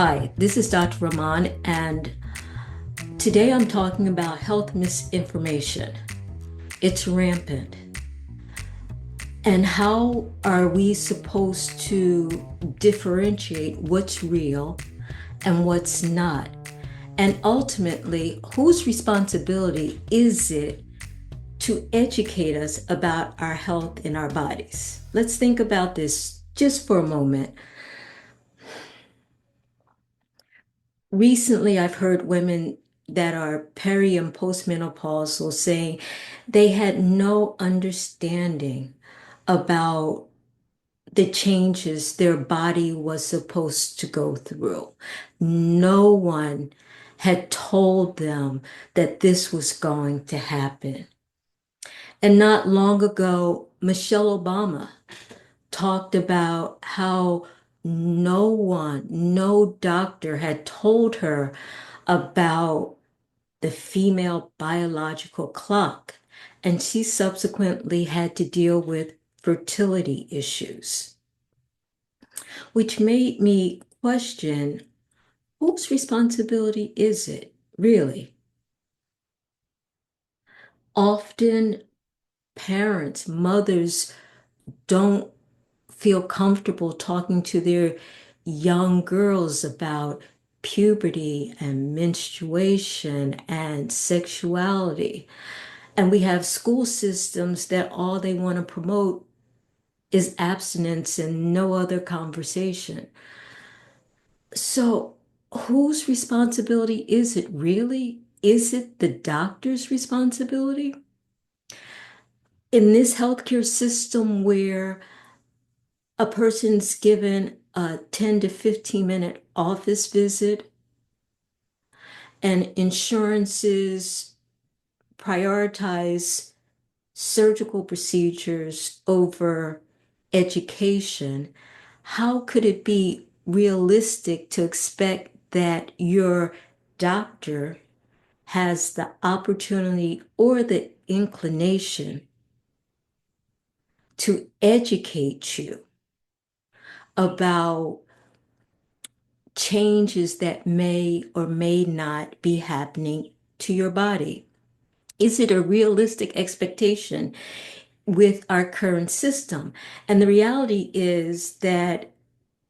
Hi, this is Dr. Rahman, and today I'm talking about health misinformation. It's rampant. And how are we supposed to differentiate what's real and what's not? And ultimately, whose responsibility is it to educate us about our health and our bodies? Let's think about this just for a moment. Recently, I've heard women that are peri and postmenopausal saying they had no understanding about the changes their body was supposed to go through. No one had told them that this was going to happen. And not long ago, Michelle Obama talked about how no doctor had told her about the female biological clock, and she subsequently had to deal with fertility issues, which made me question whose responsibility is it really? Often parents, mothers don't feel comfortable talking to their young girls about puberty and menstruation and sexuality. And we have school systems that all they want to promote is abstinence and no other conversation. So, whose responsibility is it really? Is it the doctor's responsibility? In this healthcare system where a person's given a 10 to 15-minute office visit and insurances prioritize surgical procedures over education, how could it be realistic to expect that your doctor has the opportunity or the inclination to educate you about changes that may or may not be happening to your body? Is it a realistic expectation with our current system? And the reality is that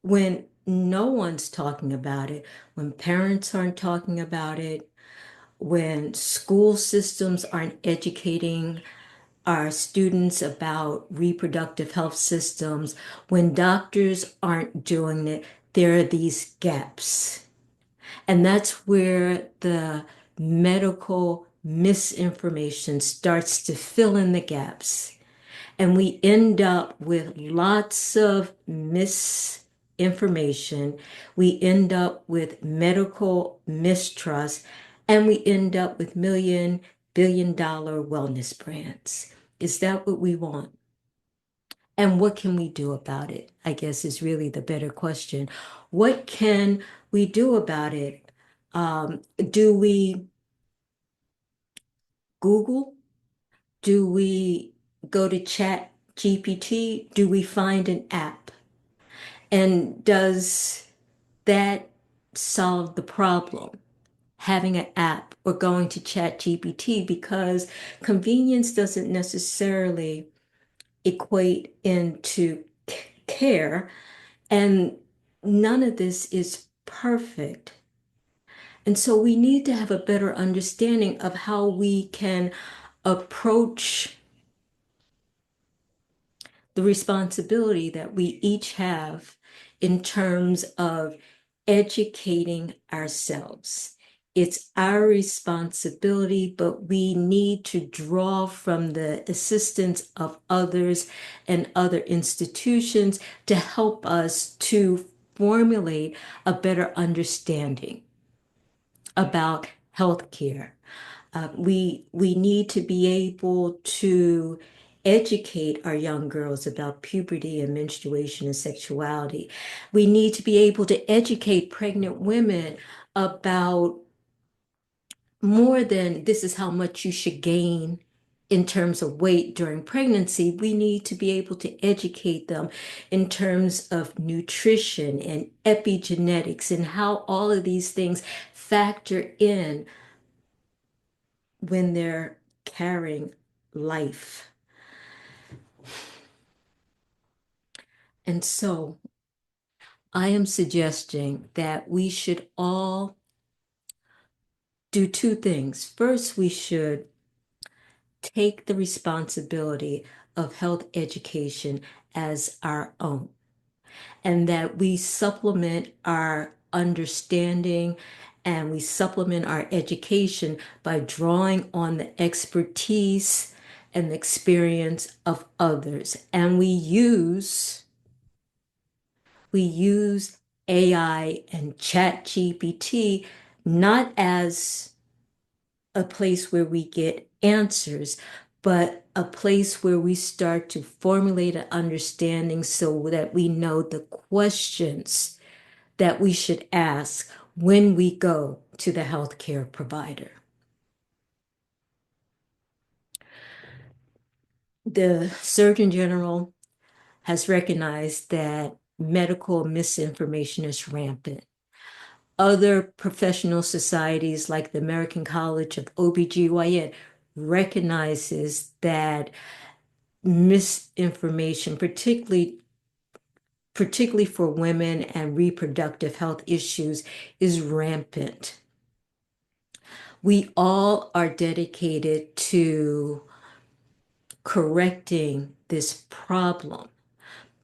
when no one's talking about it, when parents aren't talking about it, when school systems aren't educating our students about reproductive health systems, when doctors aren't doing it, there are these gaps. And that's where the medical misinformation starts to fill in the gaps. And we end up with lots of misinformation. We end up with medical mistrust, and we end up with billion-dollar wellness brands. Is that what we want? And what can we do about it? I guess is really the better question. What can we do about it? Do we Google? Do we go to Chat GPT? Do we find an app? And does that solve the problem? Having an app or going to Chat GPT, because convenience doesn't necessarily equate into care, and none of this is perfect. And so we need to have a better understanding of how we can approach the responsibility that we each have in terms of educating ourselves. It's our responsibility, but we need to draw from the assistance of others and other institutions to help us to formulate a better understanding about healthcare. We need to be able to educate our young girls about puberty and menstruation and sexuality. We need to be able to educate pregnant women about more than this is how much you should gain in terms of weight during pregnancy, we need to be able to educate them in terms of nutrition and epigenetics and how all of these things factor in when they're carrying life. And so I am suggesting that we should all do two things. First, we should take the responsibility of health education as our own, and that we supplement our understanding and we supplement our education by drawing on the expertise and the experience of others. And we use AI and ChatGPT not as a place where we get answers, but a place where we start to formulate an understanding so that we know the questions that we should ask when we go to the healthcare provider. The Surgeon General has recognized that medical misinformation is rampant. Other professional societies like the American College of OBGYN recognizes that misinformation, particularly for women and reproductive health issues, is rampant. We all are dedicated to correcting this problem.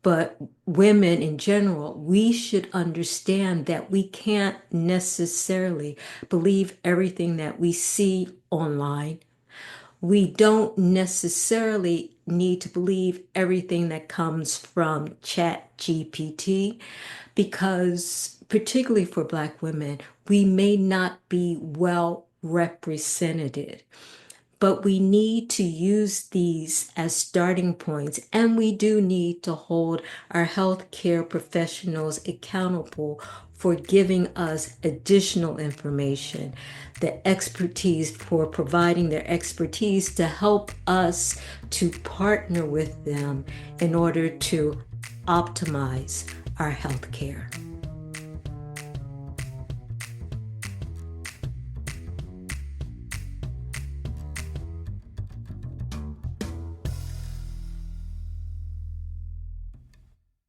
But women in general, we should understand that we can't necessarily believe everything that we see online. We don't necessarily need to believe everything that comes from ChatGPT, because particularly for Black women, we may not be well represented. But we need to use these as starting points, and we do need to hold our healthcare professionals accountable for giving us additional information, the expertise, for providing their expertise to help us to partner with them in order to optimize our healthcare.